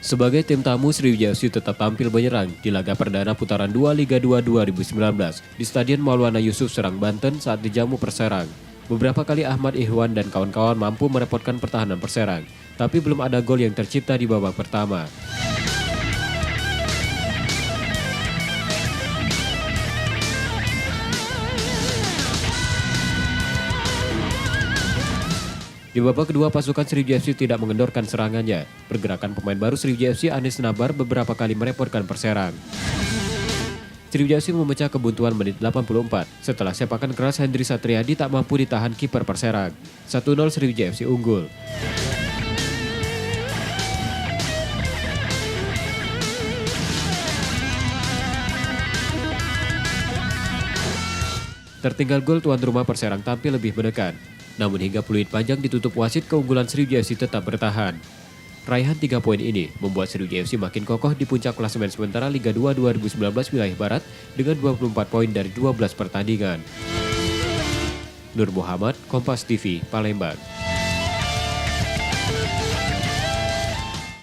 Sebagai tim tamu, Sriwijaya FC tetap tampil menyerang di laga perdana putaran 2 Liga 2 2019 di Stadion Maulana Yusuf Serang, Banten saat dijamu Perserang. Beberapa kali Ahmad Ihwan dan kawan-kawan mampu merepotkan pertahanan Perserang, tapi belum ada gol yang tercipta di babak pertama. Di babak kedua, pasukan Sriwijaya FC tidak mengendorkan serangannya. Pergerakan pemain baru Sriwijaya FC, Anis Nabar, beberapa kali merepotkan Perserang. Sriwijaya FC memecah kebuntuan menit 84 setelah sepakan keras Hendri Satriadi tak mampu ditahan kiper Perserang. 1-0 Sriwijaya FC unggul. Tertinggal gol, tuan rumah Perserang tampil lebih menekan. Namun hingga peluit panjang ditutup wasit, keunggulan Sriwijaya FC tetap bertahan. Raihan 3 poin ini membuat Sriwijaya FC makin kokoh di puncak klasemen sementara Liga 2 2019 wilayah Barat dengan 24 poin dari 12 pertandingan. Nur Muhammad, Kompas TV, Palembang.